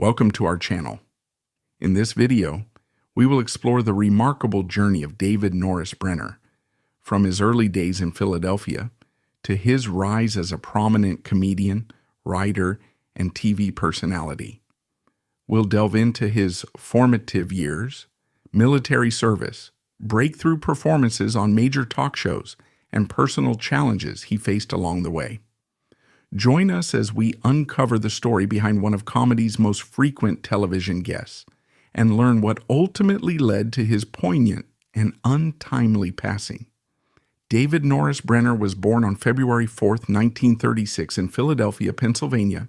Welcome to our channel. In this video, we will explore the remarkable journey of David Norris Brenner, from his early days in Philadelphia to his rise as a prominent comedian, writer, and TV personality. We'll delve into his formative years, military service, breakthrough performances on major talk shows, and personal challenges he faced along the way. Join us as we uncover the story behind one of comedy's most frequent television guests and learn what ultimately led to his poignant and untimely passing. David Norris Brenner was born on February 4, 1936 in Philadelphia, Pennsylvania,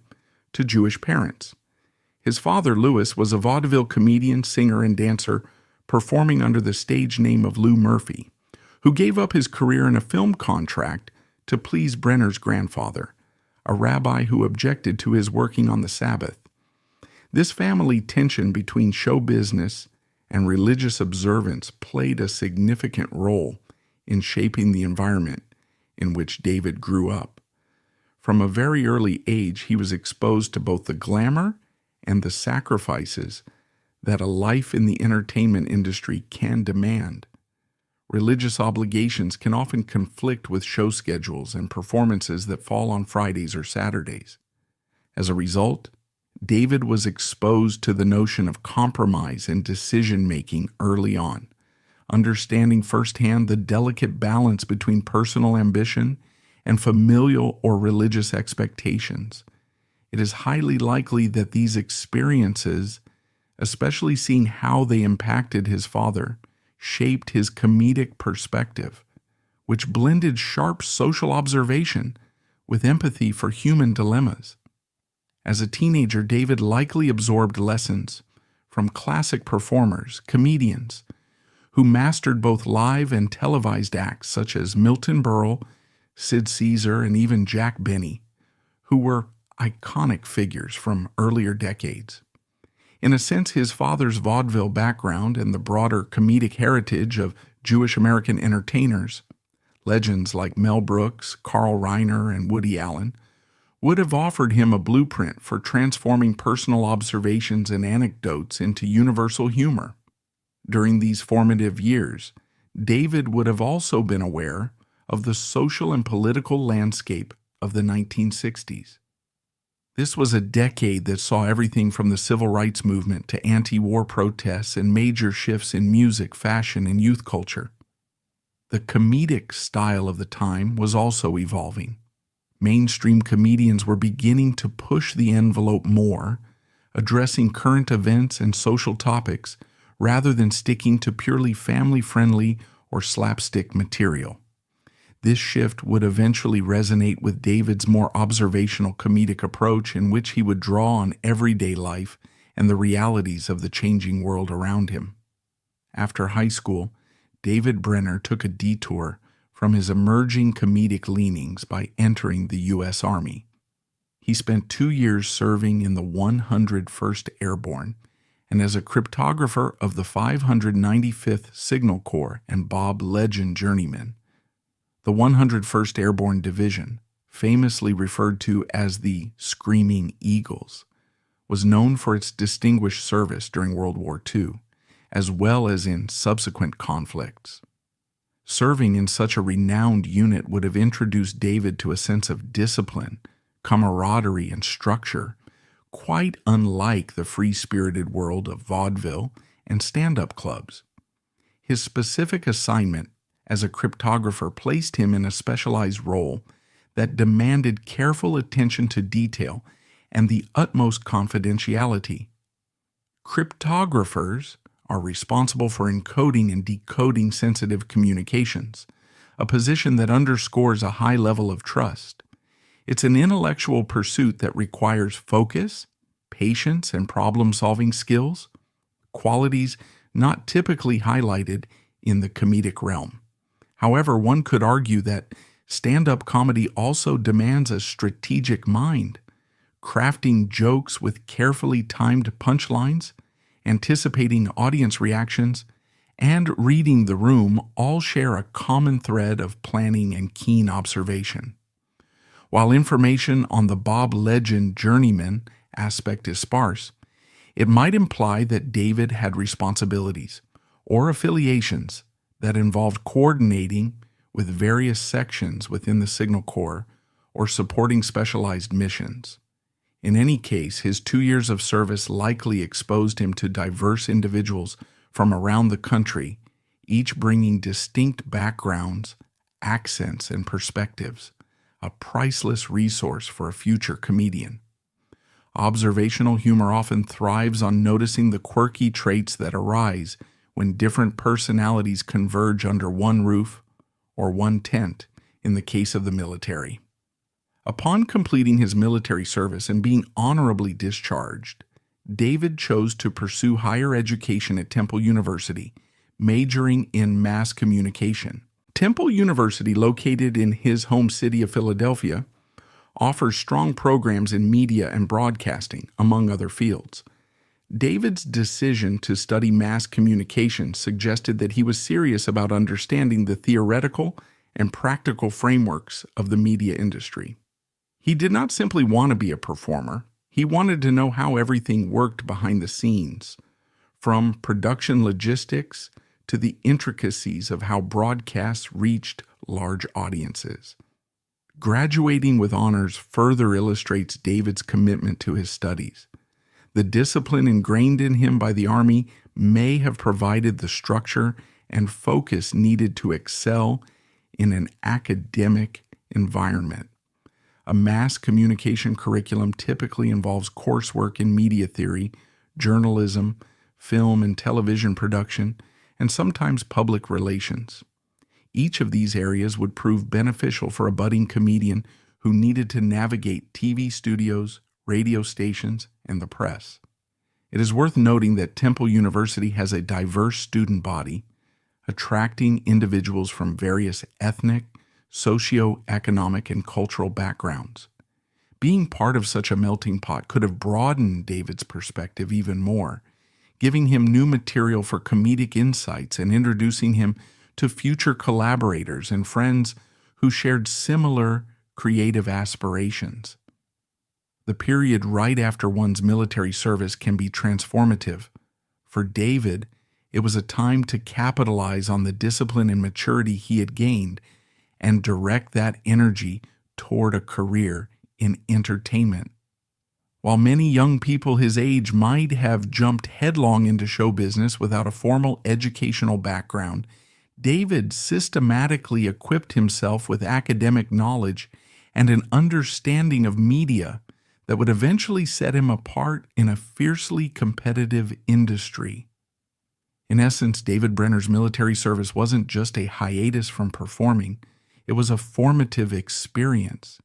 to Jewish parents. His father, Louis, was a vaudeville comedian, singer, and dancer performing under the stage name of Lou Murphy, who gave up his career in a film contract to please Brenner's grandfather, a rabbi who objected to his working on the Sabbath. This family tension between show business and religious observance played a significant role in shaping the environment in which David grew up. From a very early age, he was exposed to both the glamour and the sacrifices that a life in the entertainment industry can demand. Religious obligations can often conflict with show schedules and performances that fall on Fridays or Saturdays. As a result, David was exposed to the notion of compromise and decision-making early on, understanding firsthand the delicate balance between personal ambition and familial or religious expectations. It is highly likely that these experiences, especially seeing how they impacted his father, shaped his comedic perspective, which blended sharp social observation with empathy for human dilemmas. As a teenager, David likely absorbed lessons from classic performers, comedians, who mastered both live and televised acts such as Milton Berle, Sid Caesar, and even Jack Benny, who were iconic figures from earlier decades. In a sense, his father's vaudeville background and the broader comedic heritage of Jewish American entertainers, legends like Mel Brooks, Carl Reiner, and Woody Allen, would have offered him a blueprint for transforming personal observations and anecdotes into universal humor. During these formative years, David would have also been aware of the social and political landscape of the 1960s. This was a decade that saw everything from the civil rights movement to anti-war protests and major shifts in music, fashion, and youth culture. The comedic style of the time was also evolving. Mainstream comedians were beginning to push the envelope more, addressing current events and social topics rather than sticking to purely family-friendly or slapstick material. This shift would eventually resonate with David's more observational comedic approach, in which he would draw on everyday life and the realities of the changing world around him. After high school, David Brenner took a detour from his emerging comedic leanings by entering the U.S. Army. He spent 2 years serving in the 101st Airborne and as a cryptographer of the 595th Signal Corps and Bob Legend Journeyman. The 101st Airborne Division, famously referred to as the Screaming Eagles, was known for its distinguished service during World War II, as well as in subsequent conflicts. Serving in such a renowned unit would have introduced David to a sense of discipline, camaraderie, and structure, quite unlike the free-spirited world of vaudeville and stand-up clubs. His specific assignment as a cryptographer placed him in a specialized role that demanded careful attention to detail and the utmost confidentiality. Cryptographers are responsible for encoding and decoding sensitive communications, a position that underscores a high level of trust. It's an intellectual pursuit that requires focus, patience, and problem-solving skills, qualities not typically highlighted in the comedic realm. However, one could argue that stand-up comedy also demands a strategic mind. Crafting jokes with carefully timed punchlines, anticipating audience reactions, and reading the room all share a common thread of planning and keen observation. While information on the Bob Legend Journeyman aspect is sparse, It might imply that David had responsibilities or affiliations that involved coordinating with various sections within the Signal Corps or supporting specialized missions. In any case, his 2 years of service likely exposed him to diverse individuals from around the country, each bringing distinct backgrounds, accents, and perspectives, a priceless resource for a future comedian. Observational humor often thrives on noticing the quirky traits that arise when different personalities converge under one roof or one tent in the case of the military. Upon completing his military service and being honorably discharged, David chose to pursue higher education at Temple University, majoring in mass communication. Temple University, located in his home city of Philadelphia, offers strong programs in media and broadcasting, among other fields. David's decision to study mass communication suggested that he was serious about understanding the theoretical and practical frameworks of the media industry. He did not simply want to be a performer. He wanted to know how everything worked behind the scenes, from production logistics to the intricacies of how broadcasts reached large audiences. Graduating with honors further illustrates David's commitment to his studies. The discipline ingrained in him by the Army may have provided the structure and focus needed to excel in an academic environment. A mass communication curriculum typically involves coursework in media theory, journalism, film and television production, and sometimes public relations. Each of these areas would prove beneficial for a budding comedian who needed to navigate TV studios, radio stations, and the press. It is worth noting that Temple University has a diverse student body, attracting individuals from various ethnic, socioeconomic, and cultural backgrounds. Being part of such a melting pot could have broadened David's perspective even more, giving him new material for comedic insights and introducing him to future collaborators and friends who shared similar creative aspirations. The period right after one's military service can be transformative. For David, it was a time to capitalize on the discipline and maturity he had gained and direct that energy toward a career in entertainment. While many young people his age might have jumped headlong into show business without a formal educational background, David systematically equipped himself with academic knowledge and an understanding of media that would eventually set him apart in a fiercely competitive industry. In essence, David Brenner's military service wasn't just a hiatus from performing, it was a formative experience.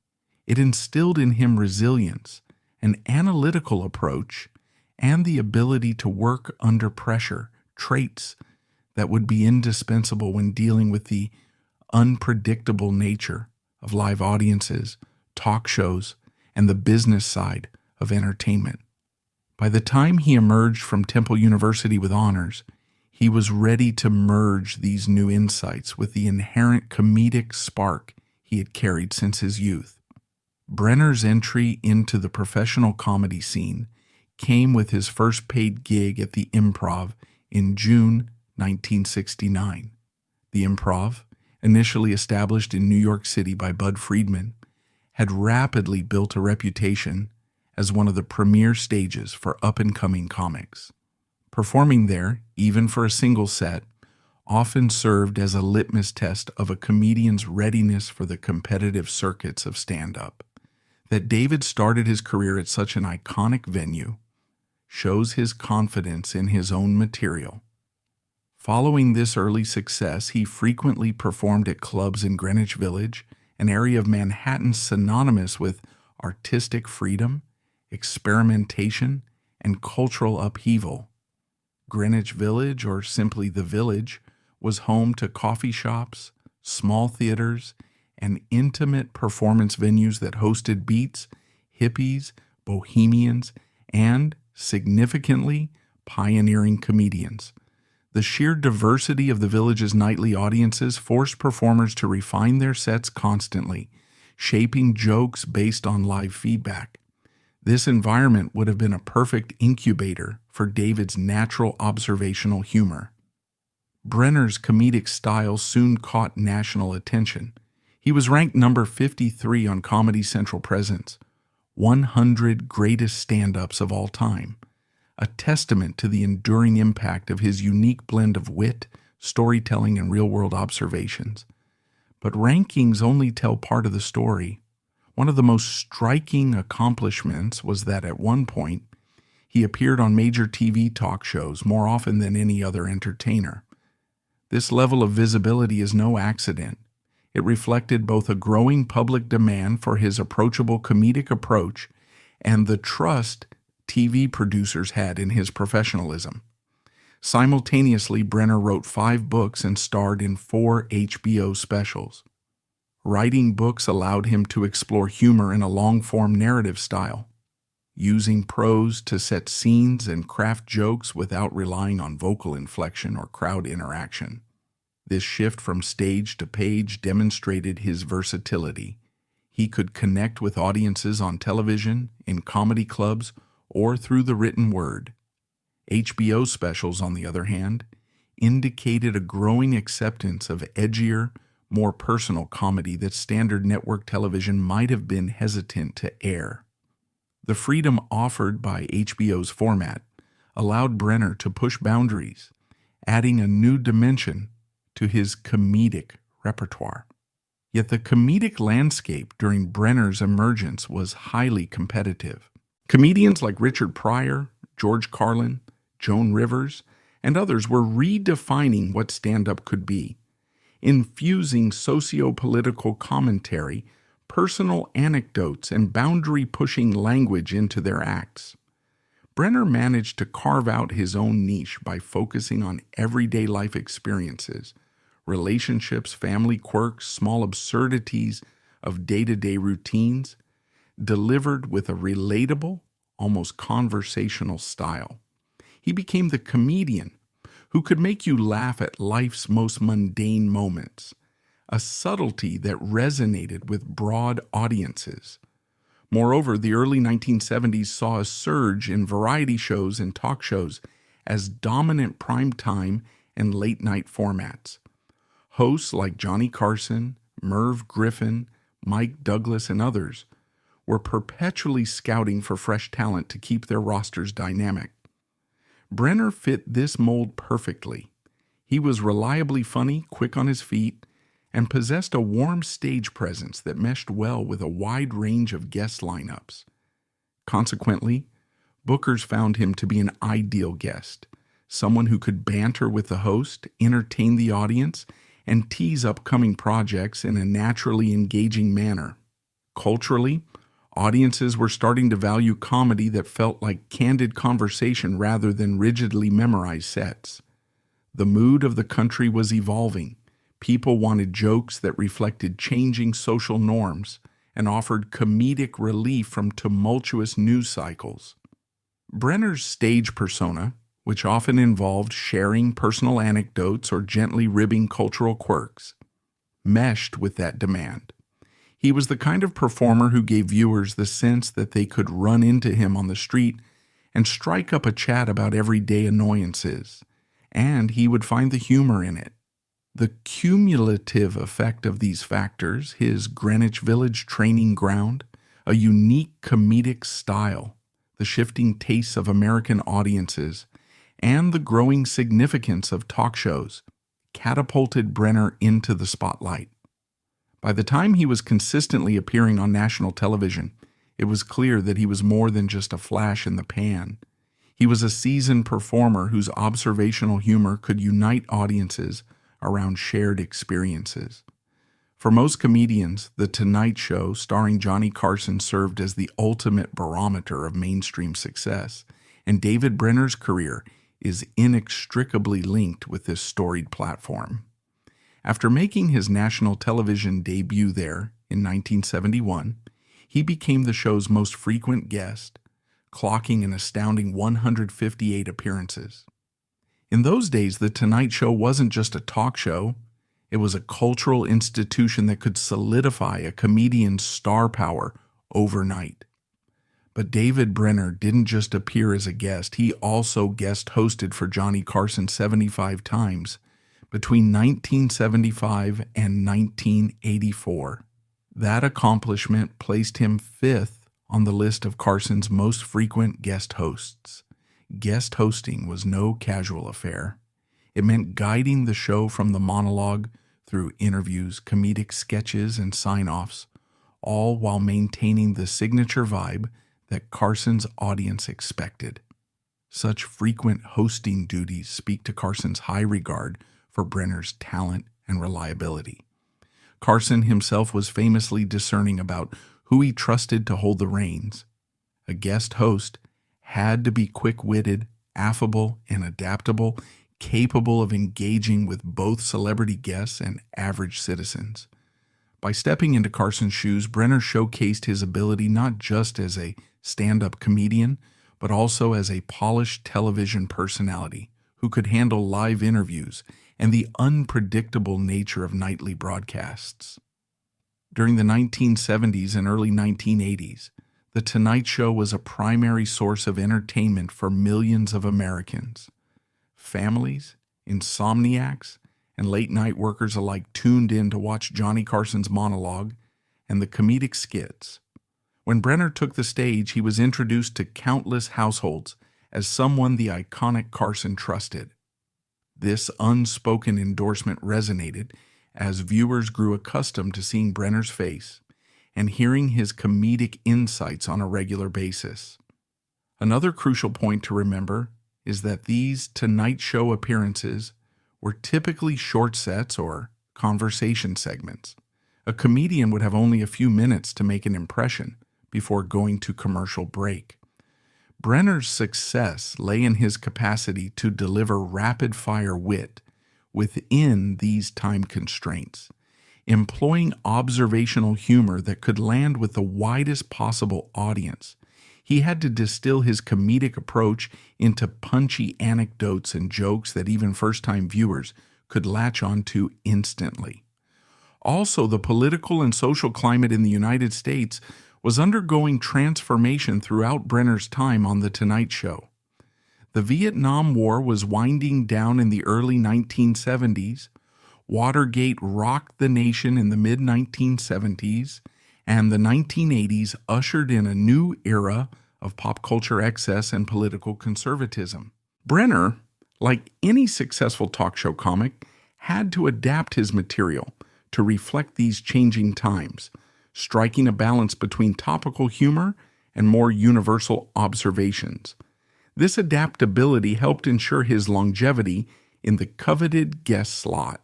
It instilled in him resilience, an analytical approach, and the ability to work under pressure, traits that would be indispensable when dealing with the unpredictable nature of live audiences, talk shows, and the business side of entertainment. By the time he emerged from Temple University with honors, he was ready to merge these new insights with the inherent comedic spark he had carried since his youth. Brenner's entry into the professional comedy scene came with his first paid gig at the Improv in June 1969. The Improv, initially established in New York City by Bud Friedman, had rapidly built a reputation as one of the premier stages for up-and-coming comics. Performing there, even for a single set, often served as a litmus test of a comedian's readiness for the competitive circuits of stand-up. That David started his career at such an iconic venue shows his confidence in his own material. Following this early success, he frequently performed at clubs in Greenwich Village, an area of Manhattan synonymous with artistic freedom, experimentation, and cultural upheaval. Greenwich Village, or simply the Village, was home to coffee shops, small theaters, and intimate performance venues that hosted beats, hippies, bohemians, and, significantly, pioneering comedians. The sheer diversity of the Village's nightly audiences forced performers to refine their sets constantly, shaping jokes based on live feedback. This environment would have been a perfect incubator for David's natural observational humor. Brenner's comedic style soon caught national attention. He was ranked number 53 on Comedy Central Presents, 100 greatest stand-ups of all time, a testament to the enduring impact of his unique blend of wit, storytelling, and real-world observations. But rankings only tell part of the story. One of the most striking accomplishments was that at one point, he appeared on major TV talk shows more often than any other entertainer. This level of visibility is no accident. It reflected both a growing public demand for his approachable comedic approach and the trust TV producers had in his professionalism. Simultaneously, Brenner wrote 5 books and starred in 4 HBO specials. Writing books allowed him to explore humor in a long-form narrative style, using prose to set scenes and craft jokes without relying on vocal inflection or crowd interaction. This shift from stage to page demonstrated his versatility. He could connect with audiences on television, in comedy clubs, or through the written word. HBO specials, on the other hand, indicated a growing acceptance of edgier, more personal comedy that standard network television might have been hesitant to air. The freedom offered by HBO's format allowed Brenner to push boundaries, adding a new dimension to his comedic repertoire. Yet the comedic landscape during Brenner's emergence was highly competitive. Comedians like Richard Pryor, George Carlin, Joan Rivers, and others were redefining what stand-up could be, infusing socio-political commentary, personal anecdotes, and boundary-pushing language into their acts. Brenner managed to carve out his own niche by focusing on everyday life experiences, relationships, family quirks, small absurdities of day-to-day routines, delivered with a relatable, almost conversational style. He became the comedian who could make you laugh at life's most mundane moments, a subtlety that resonated with broad audiences. Moreover, the early 1970s saw a surge in variety shows and talk shows as dominant primetime and late-night formats. Hosts like Johnny Carson, Merv Griffin, Mike Douglas, and others were perpetually scouting for fresh talent to keep their rosters dynamic. Brenner fit this mold perfectly. He was reliably funny, quick on his feet, and possessed a warm stage presence that meshed well with a wide range of guest lineups. Consequently, bookers found him to be an ideal guest, someone who could banter with the host, entertain the audience, and tease upcoming projects in a naturally engaging manner. Culturally, audiences were starting to value comedy that felt like candid conversation rather than rigidly memorized sets. The mood of the country was evolving. People wanted jokes that reflected changing social norms and offered comedic relief from tumultuous news cycles. Brenner's stage persona, which often involved sharing personal anecdotes or gently ribbing cultural quirks, meshed with that demand. He was the kind of performer who gave viewers the sense that they could run into him on the street and strike up a chat about everyday annoyances, and he would find the humor in it. The cumulative effect of these factors, his Greenwich Village training ground, a unique comedic style, the shifting tastes of American audiences, and the growing significance of talk shows, catapulted Brenner into the spotlight. By the time he was consistently appearing on national television, it was clear that he was more than just a flash in the pan. He was a seasoned performer whose observational humor could unite audiences around shared experiences. For most comedians, The Tonight Show starring Johnny Carson served as the ultimate barometer of mainstream success, and David Brenner's career is inextricably linked with this storied platform. After making his national television debut there in 1971, he became the show's most frequent guest, clocking an astounding 158 appearances. In those days, The Tonight Show wasn't just a talk show, it was a cultural institution that could solidify a comedian's star power overnight. But David Brenner didn't just appear as a guest, he also guest hosted for Johnny Carson 75 times between 1975 and 1984. That accomplishment placed him fifth on the list of Carson's most frequent guest hosts. Guest hosting was no casual affair. It meant guiding the show from the monologue through interviews, comedic sketches, and sign-offs, all while maintaining the signature vibe that Carson's audience expected. Such frequent hosting duties speak to Carson's high regard for Brenner's talent and reliability. Carson himself was famously discerning about who he trusted to hold the reins. A guest host had to be quick-witted, affable, and adaptable, capable of engaging with both celebrity guests and average citizens. By stepping into Carson's shoes, Brenner showcased his ability not just as a stand-up comedian, but also as a polished television personality who could handle live interviews and the unpredictable nature of nightly broadcasts. During the 1970s and early 1980s, The Tonight Show was a primary source of entertainment for millions of Americans. Families, insomniacs, and late-night workers alike tuned in to watch Johnny Carson's monologue and the comedic skits. When Brenner took the stage, he was introduced to countless households as someone the iconic Carson trusted. This unspoken endorsement resonated as viewers grew accustomed to seeing Brenner's face and hearing his comedic insights on a regular basis. Another crucial point to remember is that these Tonight Show appearances were typically short sets or conversation segments. A comedian would have only a few minutes to make an impression before going to commercial break. Brenner's success lay in his capacity to deliver rapid-fire wit within these time constraints, employing observational humor that could land with the widest possible audience. He had to distill his comedic approach into punchy anecdotes and jokes that even first-time viewers could latch onto instantly. Also, the political and social climate in the United States was undergoing transformation throughout Brenner's time on The Tonight Show. The Vietnam War was winding down in the early 1970s, Watergate rocked the nation in the mid-1970s, and the 1980s ushered in a new era of pop culture excess and political conservatism. Brenner, like any successful talk show comic, had to adapt his material to reflect these changing times, striking a balance between topical humor and more universal observations. This adaptability helped ensure his longevity in the coveted guest slot.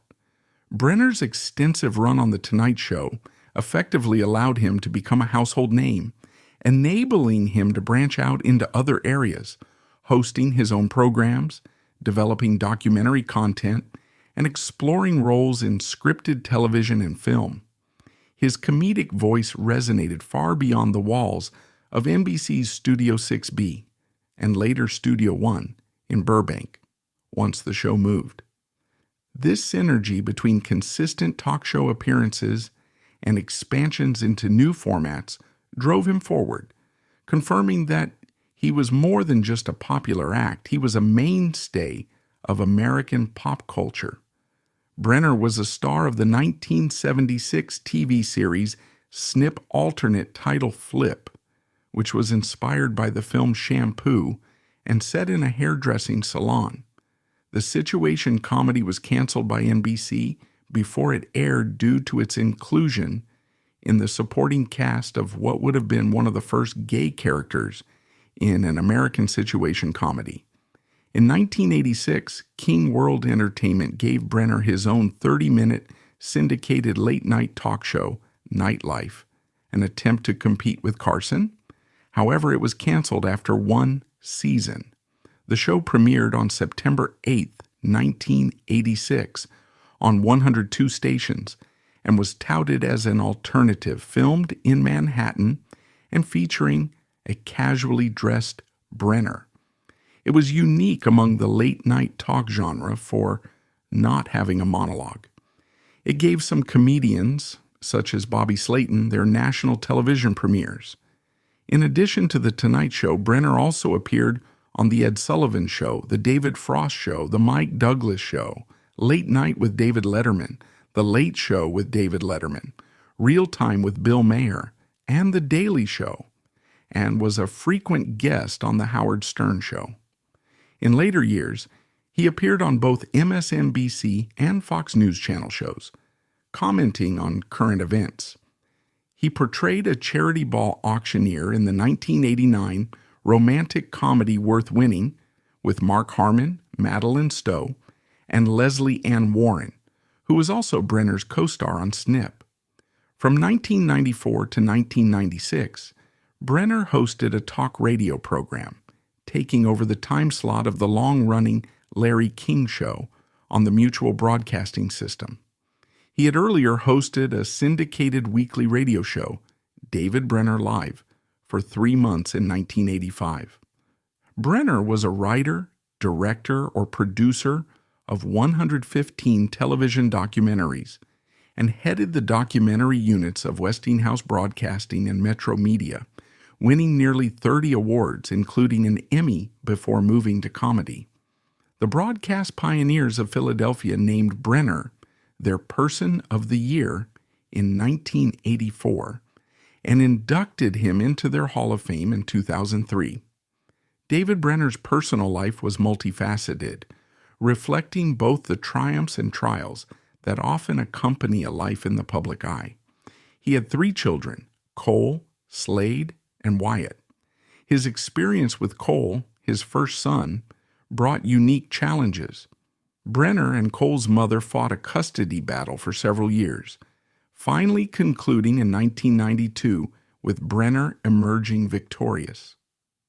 Brenner's extensive run on The Tonight Show effectively allowed him to become a household name, enabling him to branch out into other areas, hosting his own programs, developing documentary content, and exploring roles in scripted television and film. His comedic voice resonated far beyond the walls of NBC's Studio 6B and later Studio One in Burbank, once the show moved. This synergy between consistent talk show appearances and expansions into new formats drove him forward, confirming that he was more than just a popular act. He was a mainstay of American pop culture. Brenner was a star of the 1976 TV series Snip alternate title Flip, which was inspired by the film Shampoo and set in a hairdressing salon. The situation comedy was canceled by NBC before it aired due to its inclusion in the supporting cast of what would have been one of the first gay characters in an American situation comedy. In 1986, King World Entertainment gave Brenner his own 30-minute syndicated late-night talk show, Nightlife, an attempt to compete with Carson. However, it was canceled after one season. The show premiered on September 8, 1986, on 102 stations and was touted as an alternative, filmed in Manhattan and featuring a casually dressed Brenner. It was unique among the late-night talk genre for not having a monologue. It gave some comedians, such as Bobby Slayton, their national television premieres. In addition to The Tonight Show, Brenner also appeared on The Ed Sullivan Show, The David Frost Show, The Mike Douglas Show, Late Night with David Letterman, The Late Show with David Letterman, Real Time with Bill Maher, and The Daily Show, and was a frequent guest on The Howard Stern Show. In later years, he appeared on both MSNBC and Fox News Channel shows, commenting on current events. He portrayed a charity ball auctioneer in the 1989 romantic comedy Worth Winning with Mark Harmon, Madeline Stowe, and Leslie Ann Warren, who was also Brenner's co-star on Snip. From 1994 to 1996, Brenner hosted a talk radio program, taking over the time slot of the long-running Larry King Show on the Mutual Broadcasting System. He had earlier hosted a syndicated weekly radio show, David Brenner Live, for 3 months in 1985. Brenner was a writer, director, or producer of 115 television documentaries and headed the documentary units of Westinghouse Broadcasting and Metro Media, winning nearly 30 awards, including an Emmy before moving to comedy. The broadcast pioneers of Philadelphia named Brenner their Person of the Year in 1984 and inducted him into their Hall of Fame in 2003. David Brenner's personal life was multifaceted, reflecting both the triumphs and trials that often accompany a life in the public eye. He had 3 children, Cole, Slade, and Wyatt. His experience with Cole, his first son, brought unique challenges. Brenner and Cole's mother fought a custody battle for several years, finally concluding in 1992 with Brenner emerging victorious.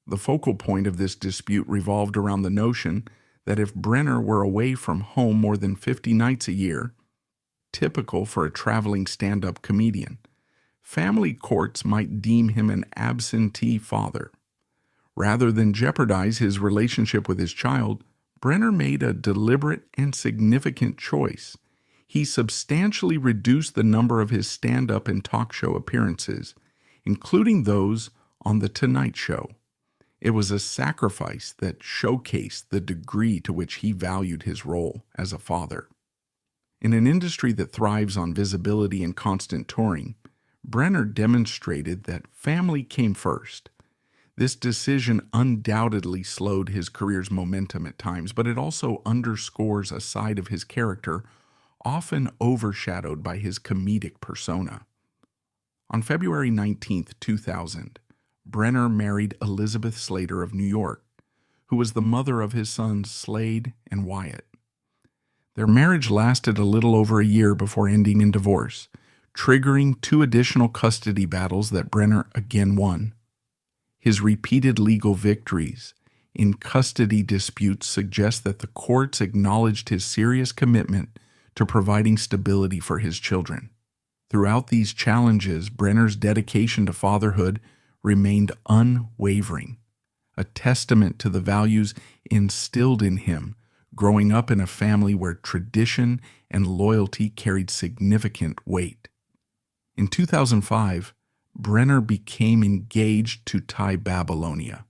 The focal point of this dispute revolved around the notion that if Brenner were away from home more than 50 nights a year, typical for a traveling stand-up comedian, family courts might deem him an absentee father. Rather than jeopardize his relationship with his child, Brenner made a deliberate and significant choice. He substantially reduced the number of his stand-up and talk show appearances, including those on The Tonight Show. It was a sacrifice that showcased the degree to which he valued his role as a father. In an industry that thrives on visibility and constant touring, Brenner demonstrated that family came first. This decision undoubtedly slowed his career's momentum at times, but it also underscores a side of his character often overshadowed by his comedic persona. On February 19, 2000, Brenner married Elizabeth Slater of New York, who was the mother of his sons Slade and Wyatt. Their marriage lasted a little over a year before ending in divorce, triggering 2 additional custody battles that Brenner again won. His repeated legal victories in custody disputes suggest that the courts acknowledged his serious commitment to providing stability for his children. Throughout these challenges, Brenner's dedication to fatherhood remained unwavering, a testament to the values instilled in him growing up in a family where tradition and loyalty carried significant weight. In 2005, Brenner became engaged to Ty Babylonia,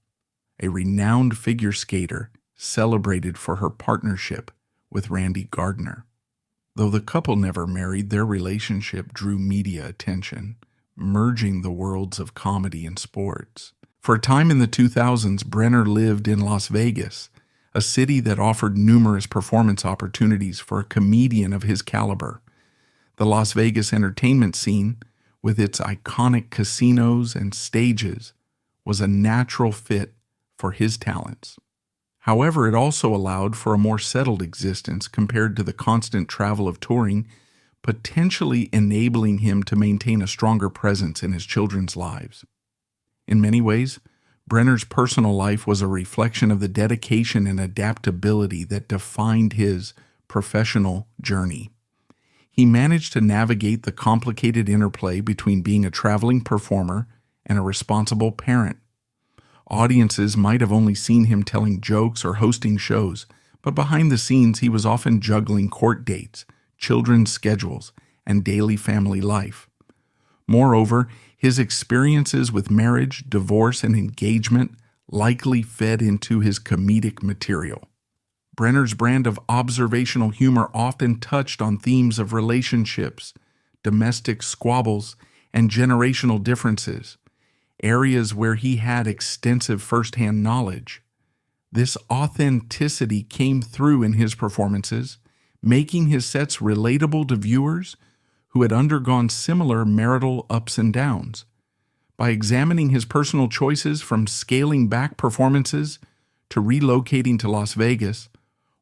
a renowned figure skater celebrated for her partnership with Randy Gardner. Though the couple never married, their relationship drew media attention, merging the worlds of comedy and sports. For a time in the 2000s, Brenner lived in Las Vegas, a city that offered numerous performance opportunities for a comedian of his caliber. The Las Vegas entertainment scene, with its iconic casinos and stages, was a natural fit for his talents. However, it also allowed for a more settled existence compared to the constant travel of touring, potentially enabling him to maintain a stronger presence in his children's lives. In many ways, Brenner's personal life was a reflection of the dedication and adaptability that defined his professional journey. He managed to navigate the complicated interplay between being a traveling performer and a responsible parent. Audiences might have only seen him telling jokes or hosting shows, but behind the scenes he was often juggling court dates, children's schedules, and daily family life. Moreover, His experiences with marriage, divorce, and engagement likely fed into his comedic material. Brenner's brand of observational humor often touched on themes of relationships, domestic squabbles, and generational differences, areas where he had extensive firsthand knowledge. This authenticity came through in his performances, making his sets relatable to viewers who had undergone similar marital ups and downs. By examining his personal choices from scaling back performances to relocating to Las Vegas,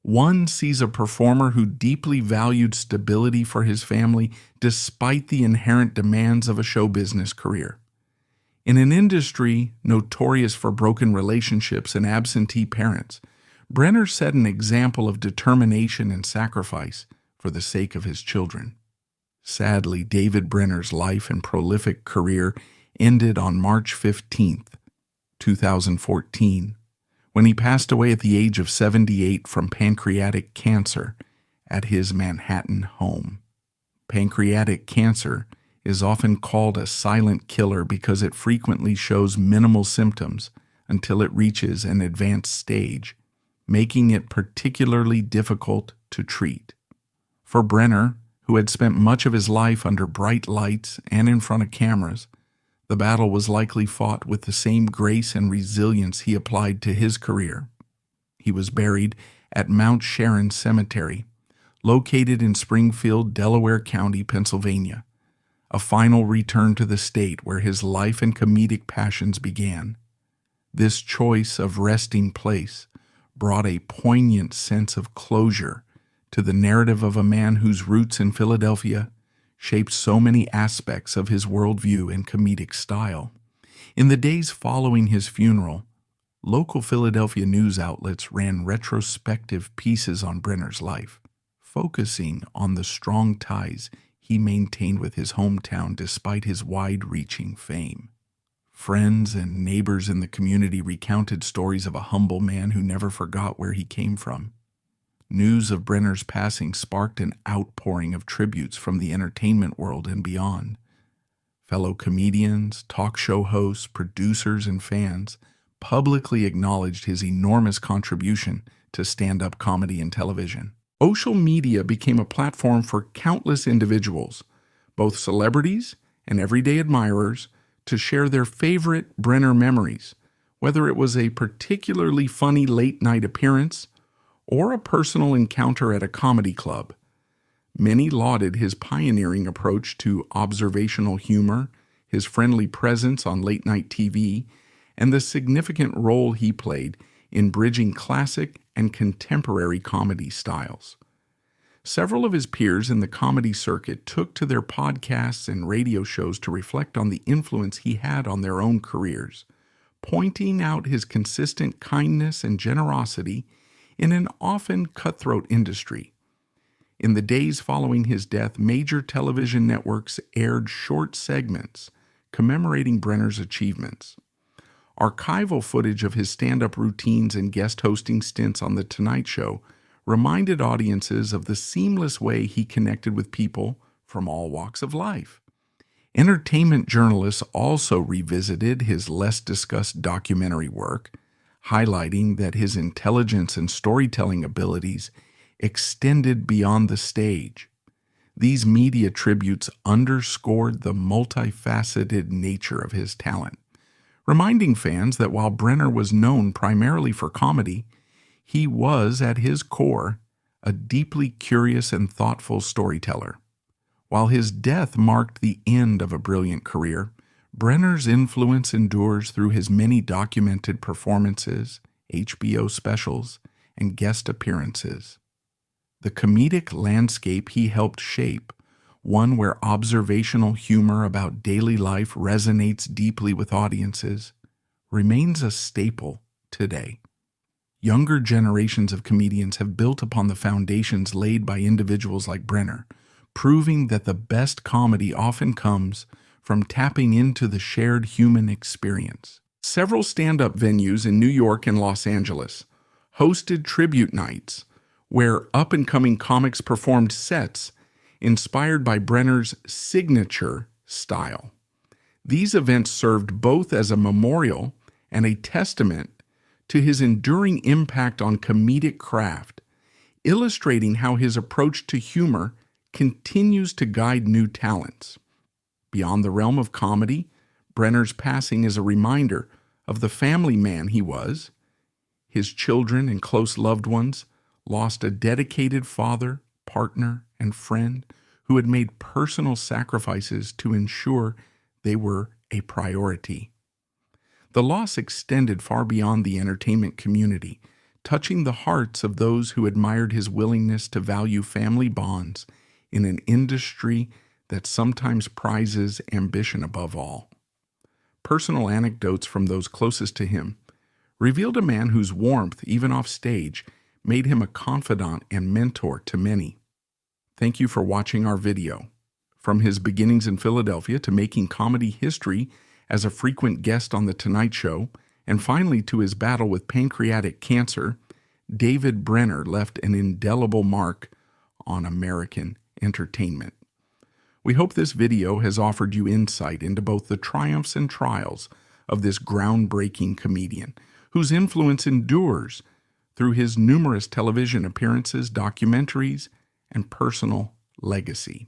one sees a performer who deeply valued stability for his family despite the inherent demands of a show business career. In an industry notorious for broken relationships and absentee parents, Brenner set an example of determination and sacrifice for the sake of his children. Sadly, David Brenner's life and prolific career ended on March 15, 2014, when he passed away at the age of 78 from pancreatic cancer at his Manhattan home. Pancreatic cancer is often called a silent killer because it frequently shows minimal symptoms until it reaches an advanced stage, making it particularly difficult to treat. For Brenner, who had spent much of his life under bright lights and in front of cameras, the battle was likely fought with the same grace and resilience he applied to his career. He was buried at Mount Sharon Cemetery, located in Springfield, Delaware County, Pennsylvania, a final return to the state where his life and comedic passions began. This choice of resting place brought a poignant sense of closure to the narrative of a man whose roots in Philadelphia shaped so many aspects of his worldview and comedic style. In the days following his funeral, local Philadelphia news outlets ran retrospective pieces on Brenner's life, focusing on the strong ties he maintained with his hometown despite his wide-reaching fame. Friends and neighbors in the community recounted stories of a humble man who never forgot where he came from. News of Brenner's passing sparked an outpouring of tributes from the entertainment world and beyond. Fellow comedians, talk show hosts, producers, and fans publicly acknowledged his enormous contribution to stand-up comedy and television. Social media became a platform for countless individuals, both celebrities and everyday admirers, to share their favorite Brenner memories, whether it was a particularly funny late-night appearance or a personal encounter at a comedy club. Many lauded his pioneering approach to observational humor, his friendly presence on late-night TV, and the significant role he played in bridging classic and contemporary comedy styles. Several of his peers in the comedy circuit took to their podcasts and radio shows to reflect on the influence he had on their own careers, pointing out his consistent kindness and generosity in an often cutthroat industry. In the days following his death, major television networks aired short segments commemorating Brenner's achievements. Archival footage of his stand-up routines and guest hosting stints on The Tonight Show reminded audiences of the seamless way he connected with people from all walks of life. Entertainment journalists also revisited his less-discussed documentary work, highlighting that his intelligence and storytelling abilities extended beyond the stage. These media tributes underscored the multifaceted nature of his talent, reminding fans that while Brenner was known primarily for comedy, he was, at his core, a deeply curious and thoughtful storyteller. While his death marked the end of a brilliant career, Brenner's influence endures through his many documented performances, HBO specials, and guest appearances. The comedic landscape he helped shape, one where observational humor about daily life resonates deeply with audiences, remains a staple today. Younger generations of comedians have built upon the foundations laid by individuals like Brenner, proving that the best comedy often comes from tapping into the shared human experience. Several stand-up venues in New York and Los Angeles hosted tribute nights where up-and-coming comics performed sets inspired by Brenner's signature style. These events served both as a memorial and a testament to his enduring impact on comedic craft, illustrating how his approach to humor continues to guide new talents. Beyond the realm of comedy, Brenner's passing is a reminder of the family man he was. His children and close loved ones lost a dedicated father, partner, and friend who had made personal sacrifices to ensure they were a priority. The loss extended far beyond the entertainment community, touching the hearts of those who admired his willingness to value family bonds in an industry that sometimes prizes ambition above all. Personal anecdotes from those closest to him revealed a man whose warmth, even off stage, made him a confidant and mentor to many. Thank you for watching our video. From his beginnings in Philadelphia to making comedy history as a frequent guest on The Tonight Show, and finally to his battle with pancreatic cancer, David Brenner left an indelible mark on American entertainment. We hope this video has offered you insight into both the triumphs and trials of this groundbreaking comedian, whose influence endures through his numerous television appearances, documentaries, and personal legacy.